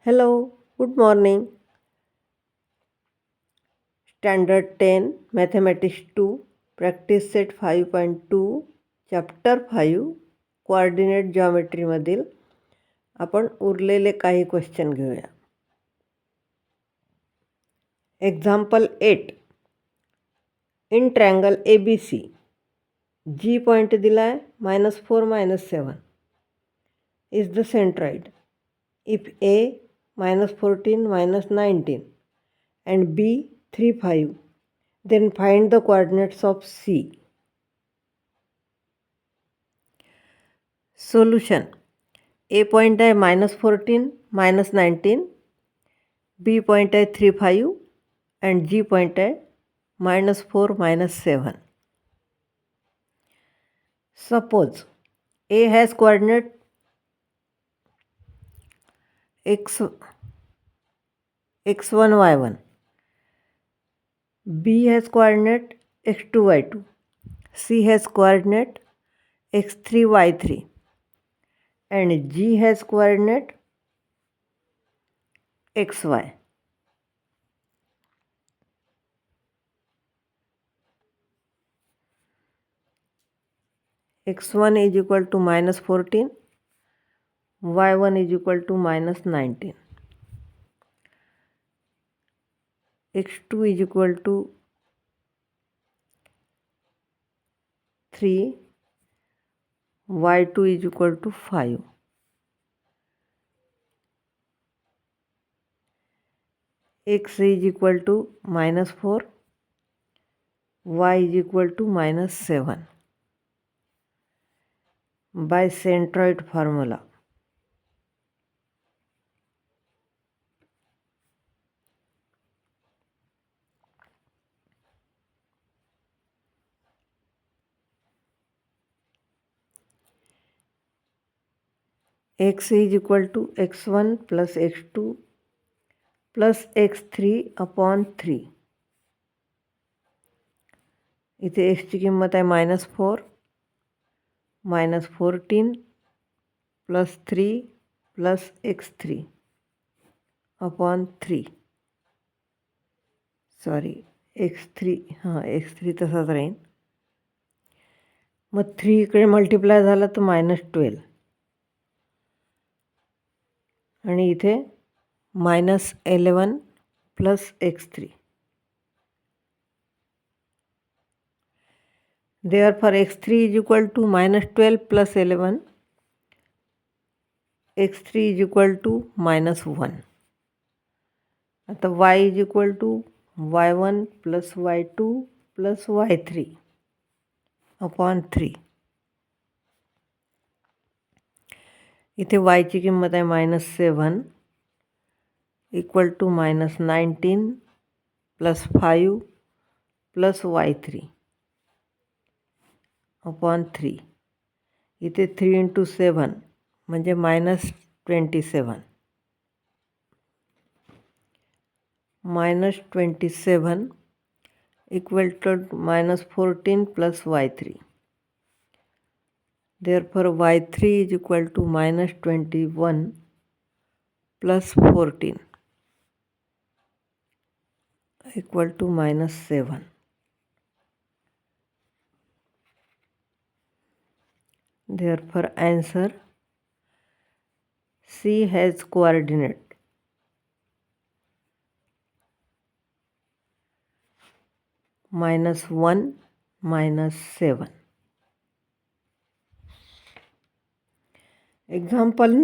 Hello, good morning. Standard 10, Mathematics 2, Practice Set 5.2, Chapter 5, Coordinate Geometry मधील आपण उरलेले काही क्वेश्चन घेऊया. Example 8. In triangle ABC, G point दिला आहे -4 -7 is the centroid. If A -14 -19 and B 3 5, then find the coordinates of C. Solution. A point आहे -14 -19, B point आहे 3 5 and G point आहे -4 -7. Suppose A has coordinate x1 y1, B has coordinate x2 y2, C has coordinate x3 y3 and G has coordinate xy. x1 is equal to -14, y1 is equal to -19, x2 is equal to 3, y2 is equal to 5. X is equal to -4, y is equal to -7 by centroid formula. X is equal to x1 plus x2 plus x3 upon 3. इथे xची किंमत आहे -4 -14 plus 3 plus x3 upon 3. Sorry x3 तसाच राहील. मग 3 इकडे multiply झाला तर -12 आणि इथे -11 plus x3. Therefore x3 is equal to -12 plus 11, x3 is equal to -1. आता y is equal to y1 plus y2 plus y3 upon 3. इथे y ची किंमत आहे -7 equal to -19 plus 5 plus y3 upon 3. इथे 3 × 7 म्हणजे -27. -27 equal to -14 plus y3. Therefore y3 is equal to -21 plus 14 equal to -7. Therefore answer C has coordinate -1 -7. Example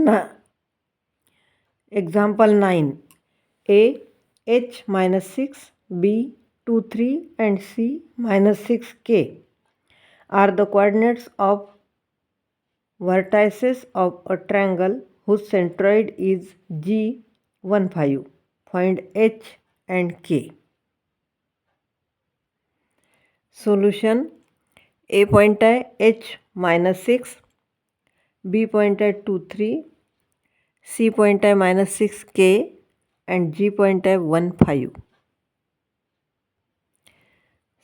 9. A h -6, B 2 3 and C -6k are the coordinates of vertices of a triangle whose centroid is G 1 5. Find h and k. Solution. A point आहे h -6, B point आहे 2 3, C point आहे -6k and G point आहे 1 5.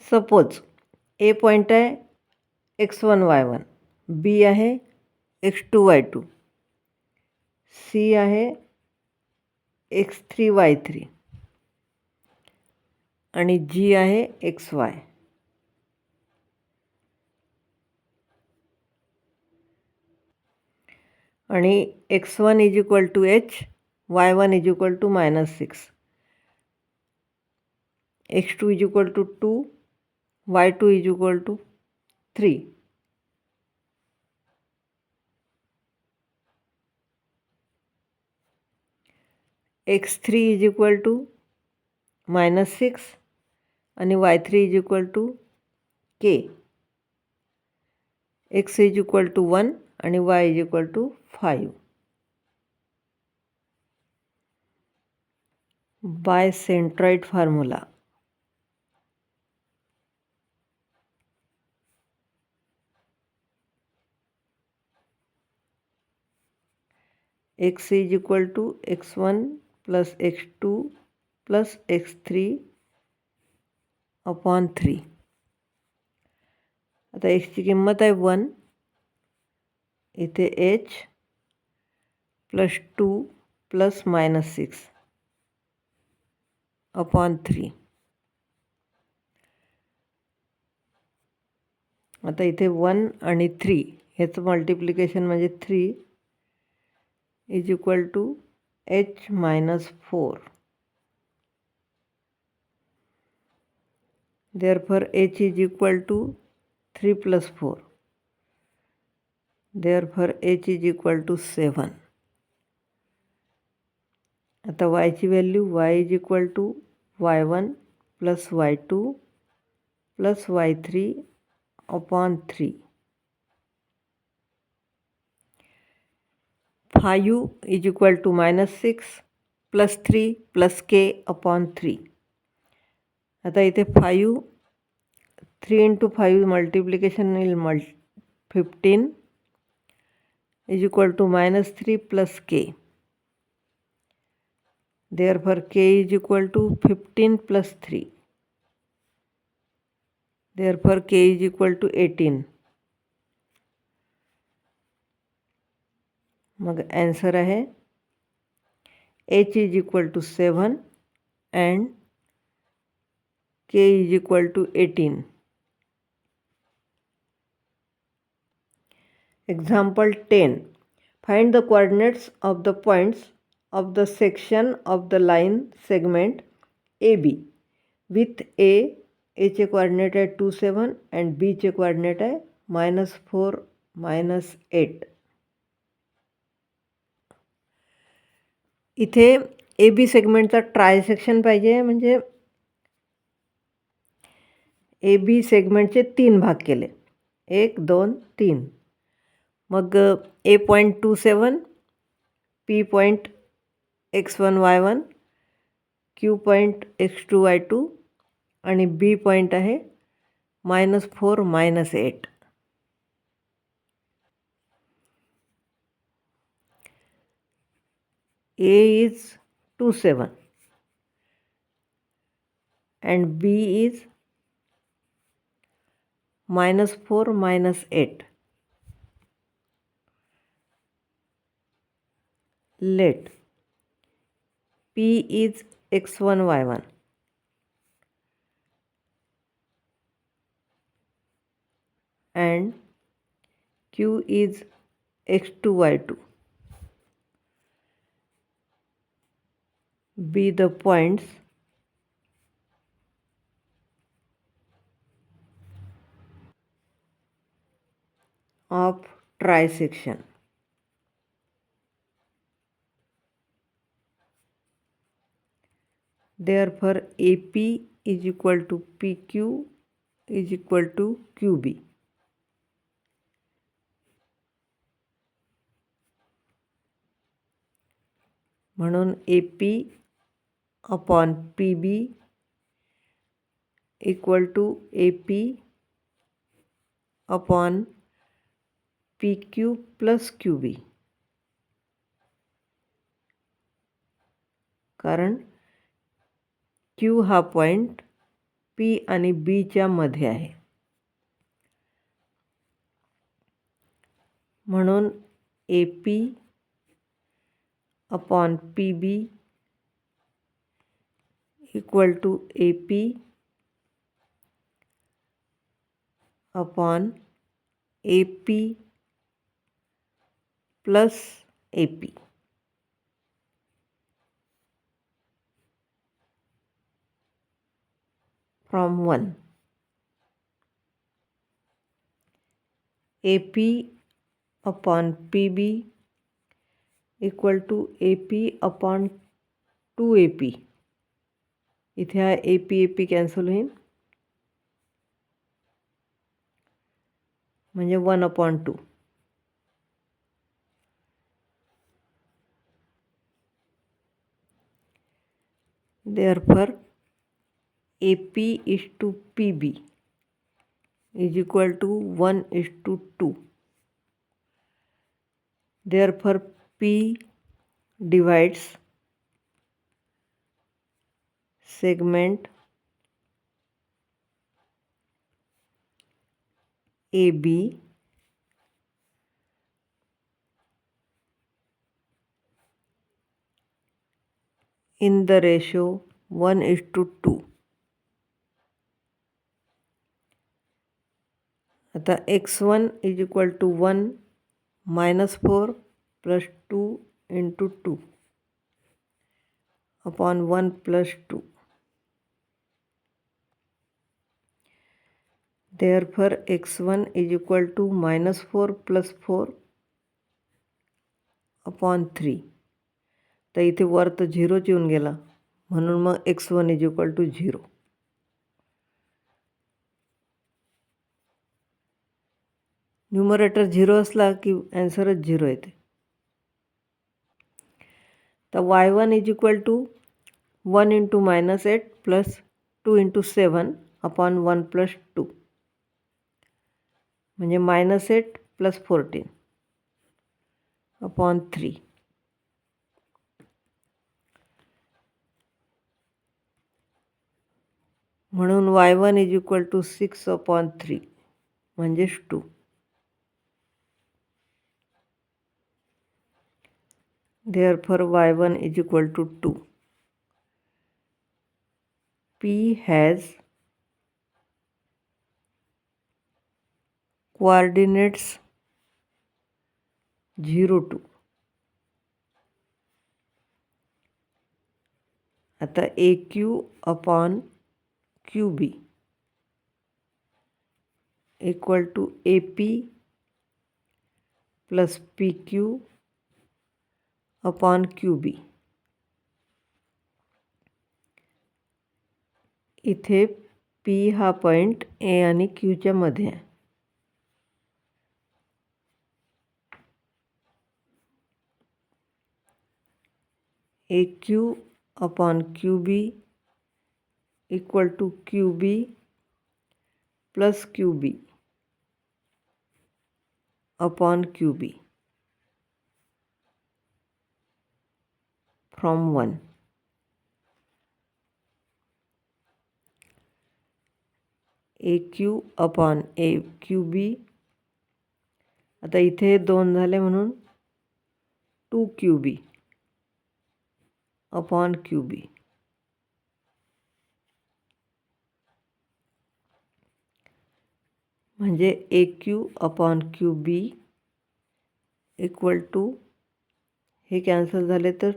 Suppose A point आहे x1 y1, B आहे x2 y2, C आहे x3y3 आणि g आहे xy. आणि x1 is equal to h, y1 is equal to -6, x2 is equal to 2, y2 is equal to 3. x3 is equal to -6 आणि y3 is equal to k. x is equal to 1 आणि y is equal to 5. By centroid formula. x is equal to x1 plus x2 plus x3 upon 3. आता xची किंमत आहे 1, इथे h plus 2 plus -6 upon 3. आता इथे 1 आणि 3 ह्याचं मल्टिप्लिकेशन म्हणजे 3 is equal to h -4. Therefore h is equal to 3 plus 4. Therefore h is equal to 7. आता y ची value y is equal to y1 plus y2 plus y3 upon 3. 5 is equal to -6 plus 3 plus k upon 3. आता इथे 5, 3 into 5 multiplication येईल 15 is equal to -3 plus k. Therefore k is equal to 15 plus 3. Therefore k is equal to 18. Mug answer आहे h is equal to 7 and k is equal to 18. Example 10. Find the coordinates of the points of the section of the line segment AB with A चे coordinate आहे 2, 7 and B चे coordinate आहे -4, -8. इथे AB सेगमेंटचा ट्रायसेक्शन पाहिजे, म्हणजे AB सेगमेंटचे 3 भाग केले, 1, 2, 3. मग A point 2, 7, P point x1, y1, Q point x2, y2 आणि B पॉईंट आहे -4, -8. A is 2, 7 and B is -4, -8. Let P is x1, y1 and Q is x2, y2 be the points of trisection. Therefore AP is equal to PQ is equal to QB. म्हणून AP upon PB equal to AP upon PQ plus QB. कारण Q हा point P आणि Bच्या मध्ये आहे, म्हणून AP upon PB equal to AP upon AP plus AP. From 1. AP upon PB equal to AP upon 2AP. इथे हा AP cancel होईल, म्हणजे 1/2. Therefore AP is to PB is equal to 1:2. Therefore P divides segment AB in the ratio 1:2. आता x1 is equal to 1 minus 4 plus 2 into 2 upon 1 plus 2. Therefore x1 is equal to minus 4 plus 4 upon 3. तर इथे वर तर 0 येऊन गेला, म्हणून मग x1 is equal to 0. Numerator 0 असला की ॲन्सरच 0 येते. तर y1 is equal to 1 into minus 8 plus 2 into 7 upon 1 plus 2. म्हणजे -8 plus 14 upon 3. म्हणून y1 is equal to 6 upon 3 म्हणजेच 2. Therefore y1 is equal to 2. P has coordinates 0, 2. आता AQ upon QB equal to AP plus PQ upon QB. इथे P हा point A आणि Qच्या मध्ये आहे. AQ upon QB equal to QB plus QB upon QB from 1. AQ upon AQB. आता इथे 2 झाले म्हणून 2QB upon QB. म्हणजे AQ upon QB equal to, हे कॅन्सल झाले तर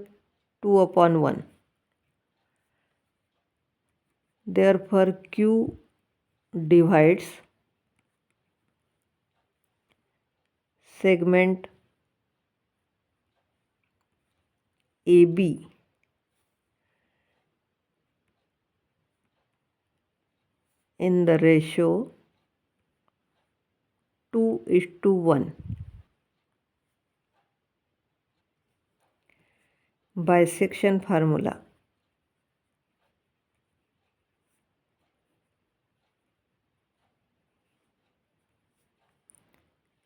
2/1. Therefore Q divides segment AB in the ratio 2:1. Bisection formula.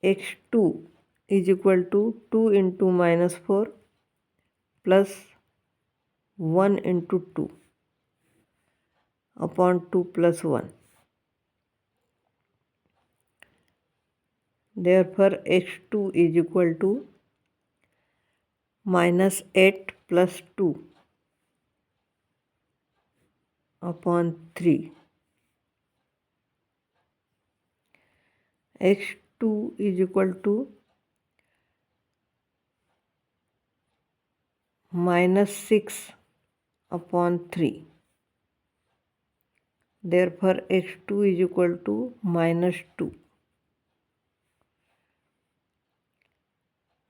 x2 is equal to 2 into minus 4 plus 1 into 2 upon 2 plus 1. Therefore x2 is equal to -8 plus 2 upon 3. x2 is equal to -6 upon 3. Therefore x2 is equal to -2.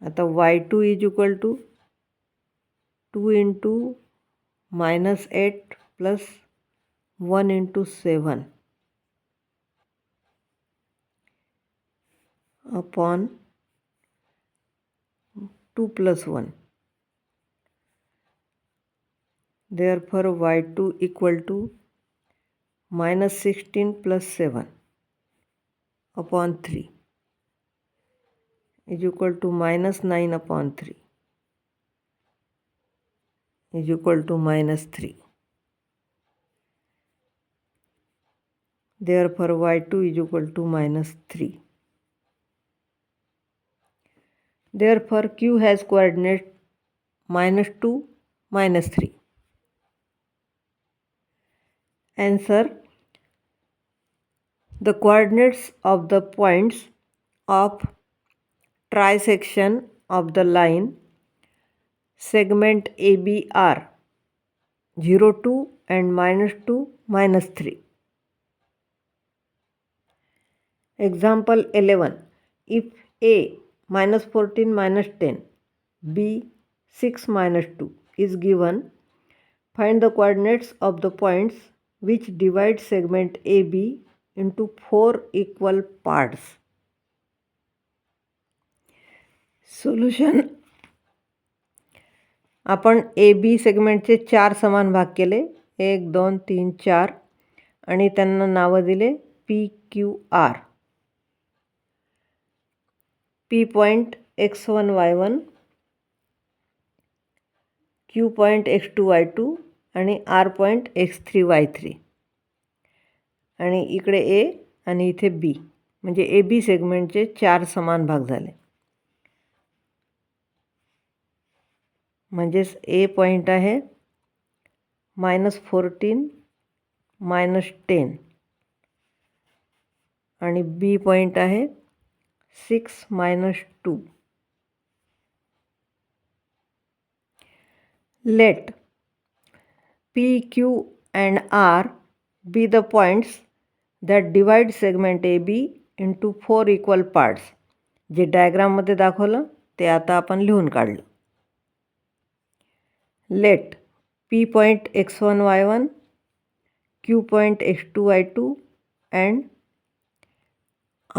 आता y2 is equal to 2 into -8 plus 1 into 7 upon 2 plus 1. Therefore y2 equal to -16 plus 7 upon 3 is equal to -9 upon 3 is equal to -3. Therefore y2 is equal to -3. Therefore q has coordinate -2, -3. Answer: the coordinates of the points of trisection of the line segment AB are 0, 2 and -2, -3. Example 11. If A -14 -10, B 6 -2 is given, find the coordinates of the points which divide segment AB into 4 equal parts. Solution: आपण A B सेगमेंटचे 4 समान भाग केले, 1 2 3 4, आणि त्यांना नावं दिले PQR. P point x1 y1, Q point x2 y2 आणि R point x3 y3. आणि इकडे A आणि इथे B, म्हणजे ए बी सेगमेंटचे 4 समान भाग झाले. म्हणजेच ए पॉईंट आहे -14 -10 आणि बी पॉईंट आहे 6 -2. Let P, Q and R be the points that divide segment AB into 4 equal parts. जे डायग्राममध्ये दाखवलं ते आता आपण लिहून काढलं. Let P point x1 y1, Q point x2 y2 and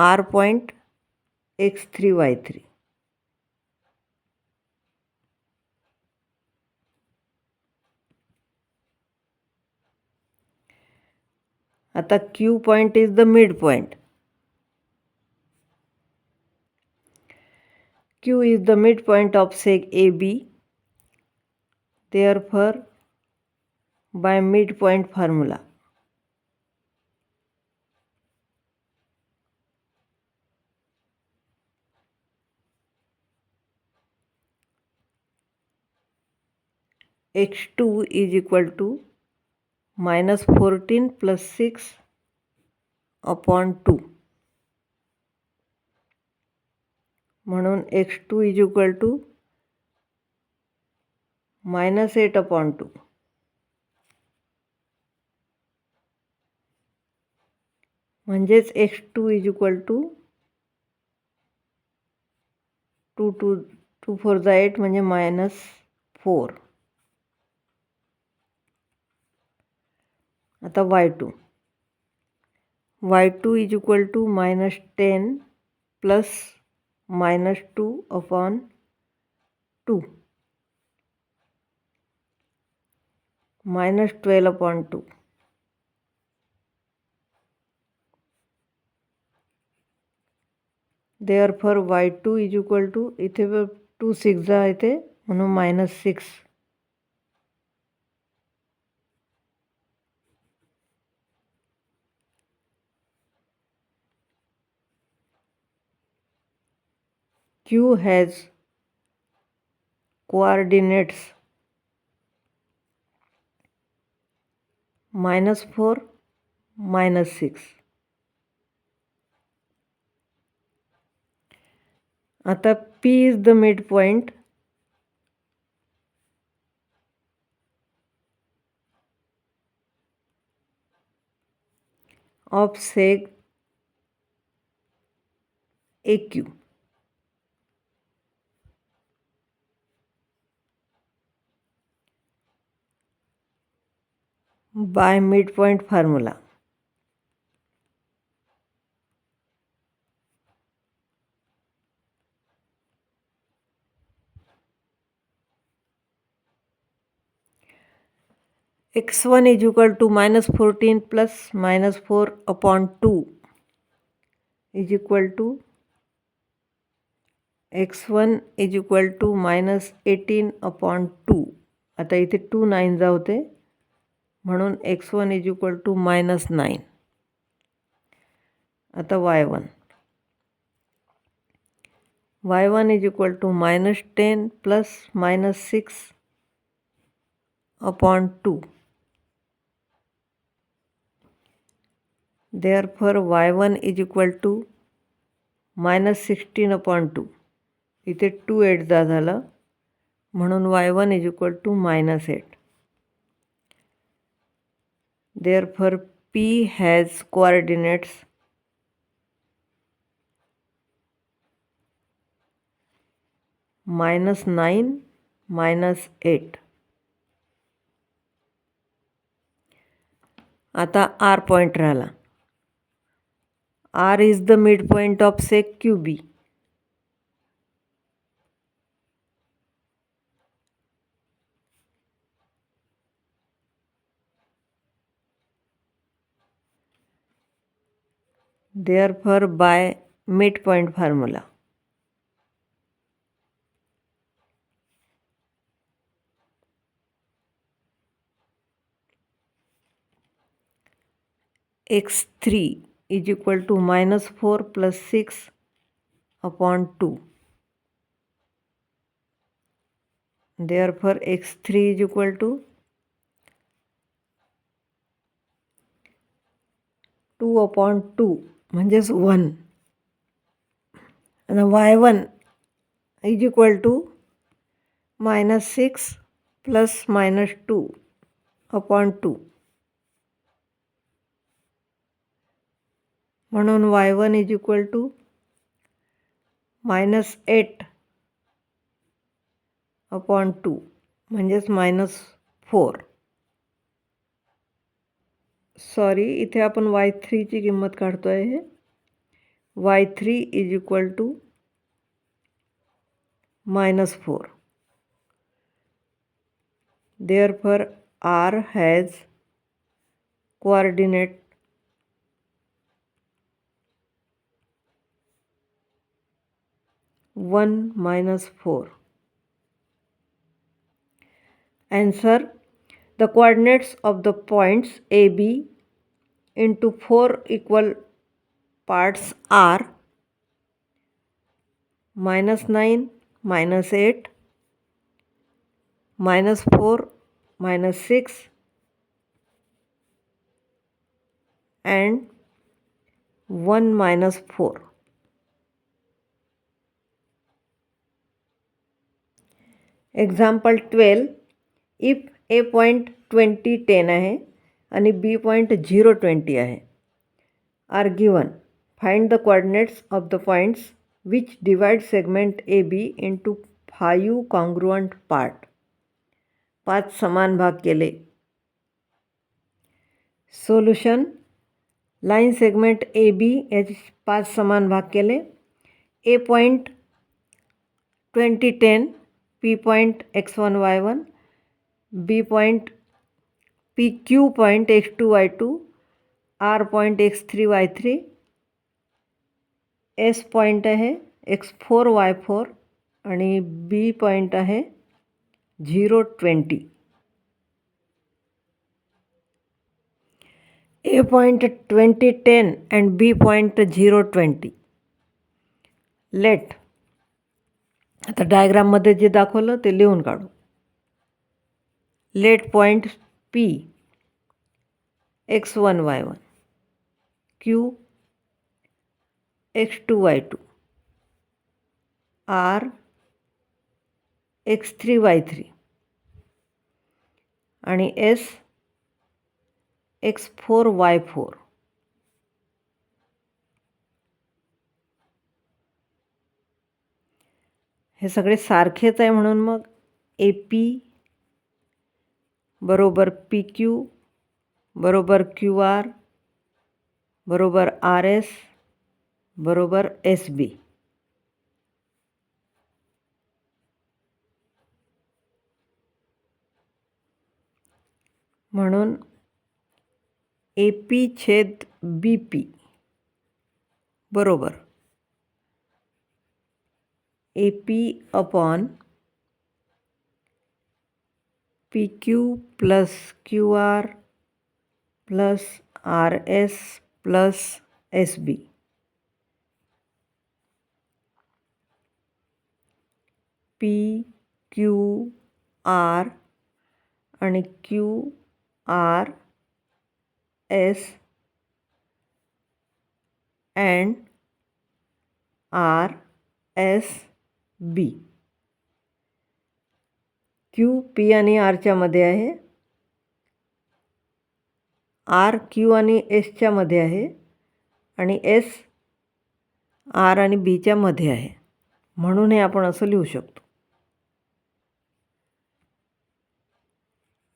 R point x3 y3. आता Q point is the midpoint. Q is the midpoint of seg AB. Therefore, by midpoint formula, x2 is equal to -14 plus 6 upon 2. म्हणून x2 is equal to -8 upon 2. म्हणजेच x2 is equal to 2 4 8 म्हणजे -4. आता y2 is equal to -10 plus -2 upon 2, -12 upon 2. Therefore y2 is equal to, इथे 2 6 येते म्हणून -6. Q has coordinates -4 -6. आता P is the midpoint of seg AQ. By midpoint formula. x1 is equal to -14 plus -4 upon 2 is equal to x1 is equal to -18 upon 2. आता इथे 2 9 होते म्हणून x1 is equal to -9. आता y1 is equal to -10 plus -6 upon 2. Therefore y1 is equal to -16 upon 2. इथे 2 8 झालं म्हणून y1 is equal to -8. Therefore P has coordinates -9 -8. आता R point राहिला. R is the midpoint of sec QB. Therefore by midpoint formula. x3 is equal to -4 plus 6 upon 2. Therefore x3 is equal to 2 upon 2 म्हणजेच 1. आणि y1 is equal to -6 plus -2 upon 2. म्हणून y1 is equal to -8 upon 2 म्हणजेच -4. Sorry, इथे आपण y3ची किंमत काढतो आहे. y3 is equal to -4. Therefore R has coordinate -4. Answer: the coordinates of the points AB into 4 equal parts are -9 -8 -4 -6 and 1 -4. Example 12. If A point 20 10 आहे आणि B point 0 20 आहे are given, find the coordinates of the points which divide segment AB into 5 congruent part. 5 समान भाग केले. Solution: line segment AB याचे 5 समान भाग केले. A point 20 10, P point x1 y1, B point PQ point x2 y2, R point x3 y3, S point आहे x4 y4 आणि B point आहे 0 20. A point 20 10 and B point 0 20. Let. आता डायग्राममध्ये जे दाखवलं ते लिहून काढू. Let point P x1 y1, q x2 y2, r x3 y3 आणि s x4 y4. हे सगळे सारखेच आहे म्हणून मग ए पी बरोबर पी क्यू बरोबर क्यू आर बरोबर आर एस बरोबर एस बी. म्हणून ए पी छेद बी पी बरोबर A P upon P Q plus Q R plus R S plus S B. P Q R आणि Q R S and R S B. Q P आणि आरच्या मध्ये आहे, are Q आणि एसच्या मध्ये आहे आणि एस आर आणि बीच्या मध्ये आहे. म्हणून हे आपण असं लिहू शकतो.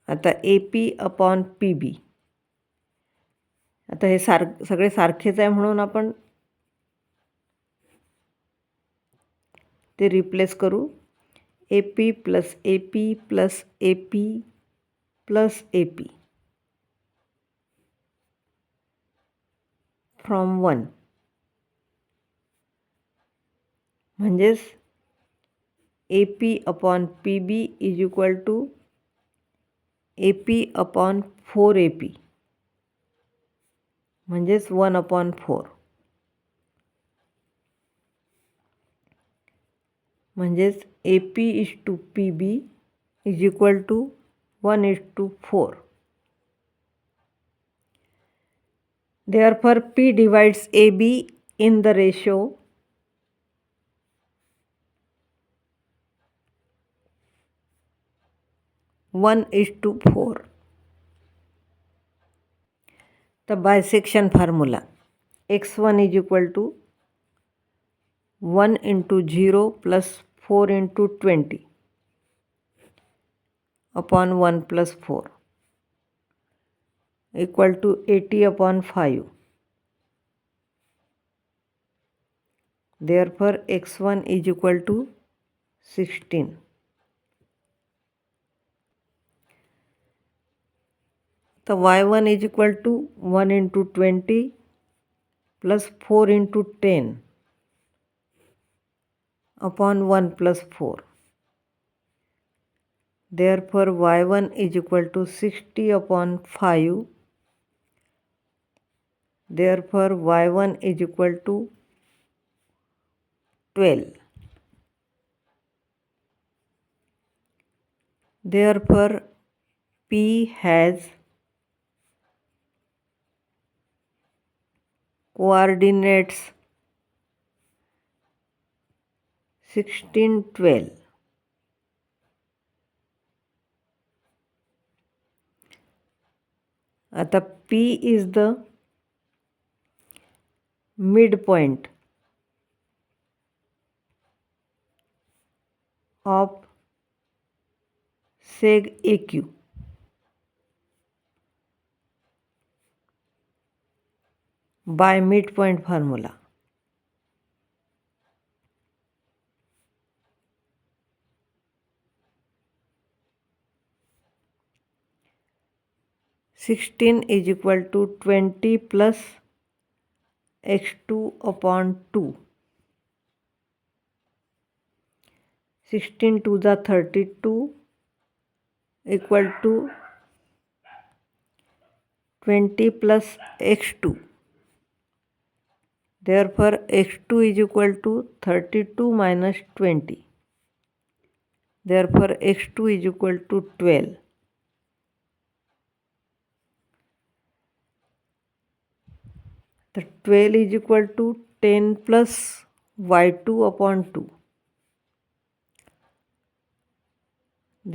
आता A P upon P B. आता हे सगळे सारखेच आहे म्हणून आपण ते रिप्लेस करू. A P plus A P plus A P plus A P from 1 म्हणजेच A P upon P B is equal to A P upon 4 A P म्हणजेच 1/4. म्हणजेच A P is to P B is equal to 1:4. Therefore, P divides AB in the ratio 1:4. The bisection formula x1 is equal to 1 into 0 plus 4 into 20 upon 1 plus 4 equal to 80 upon 5. Therefore, x1 is equal to 16. So y1 is equal to 1 into 20 plus 4 into 10 upon 1 plus 4. Therefore, y1 is equal to 60 upon 5. Therefore, y1 is equal to 12. Therefore, P has coordinates 16, 12. आता P is the midpoint of seg AQ. By midpoint formula. (16) is equal to 20 plus x2 upon 2. 16 to the 32 equal to 20 plus x2. Therefore, x2 is equal to 32 minus 20. Therefore, x2 is equal to 12. तर 12 is equal to 10 plus y2 upon 2.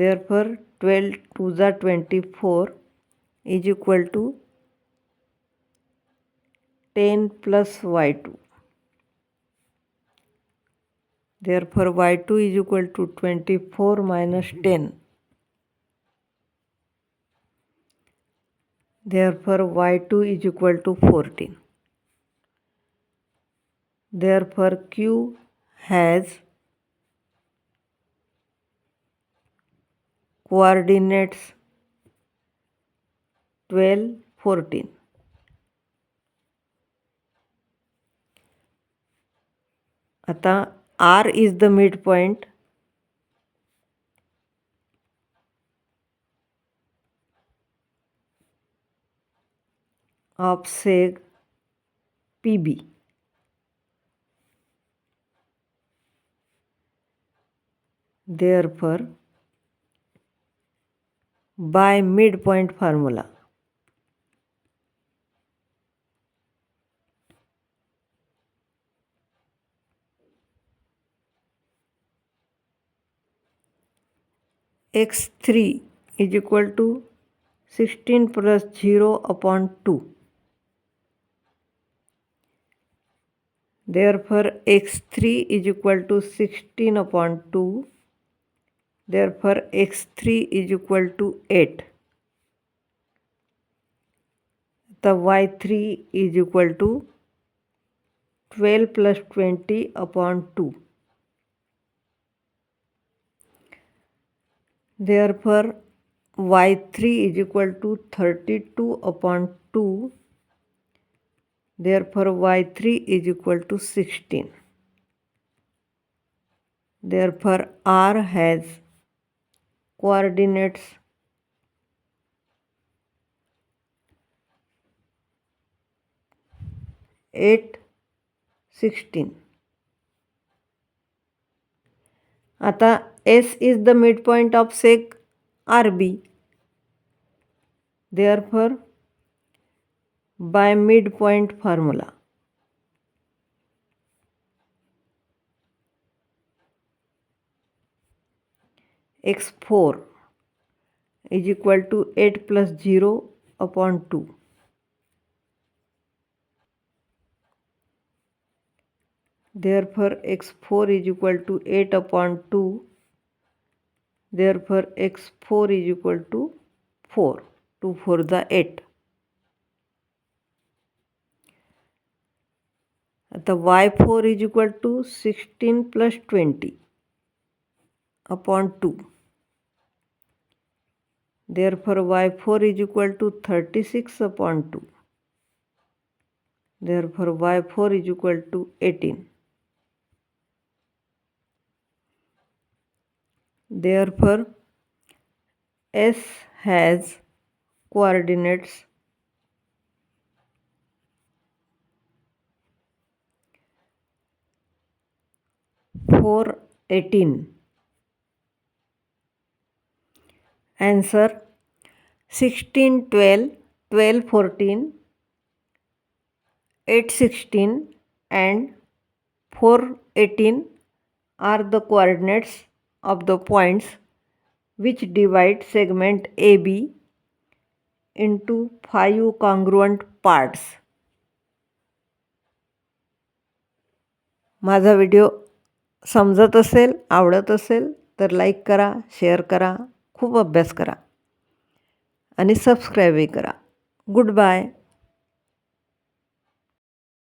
Therefore 12 2 जा 24 is equal to 10 plus y2. Therefore y2 is equal to 24 minus 10. Therefore y2 is equal to 14. Therefore Q has coordinates 12, 14. आता R is the midpoint of seg PB. Therefore, by midpoint formula, x3 is equal to 16 plus 0 upon 2. Therefore x3 is equal to 16 upon 2. Therefore x3 is equal to 8. The y3 is equal to 12 plus 20 upon 2. Therefore y3 is equal to 32 upon 2. Therefore y3 is equal to 16. Therefore R has coordinates 8, 16. आता S is the midpoint of seg RB. Therefore by midpoint formula, x4 is equal to 8 plus 0 upon 2. Therefore x4 is equal to 8 upon 2. Therefore x4 is equal to 4. 2 4 the 8. आता y4 is equal to 16 plus 20 upon 2. Therefore y4 is equal to 36 upon 2. Therefore y4 is equal to 18. Therefore S has coordinates 4, 18. Answer 16, 12, 12, 14, 8, 16 and 4, 18 are the coordinates of the points which divide segment AB into 5 congruent parts. माझा video समजत असेल, आवडत असेल तर like करा, share करा, खूप अभ्यास करा आणि सबस्क्राईबही करा. Good bye.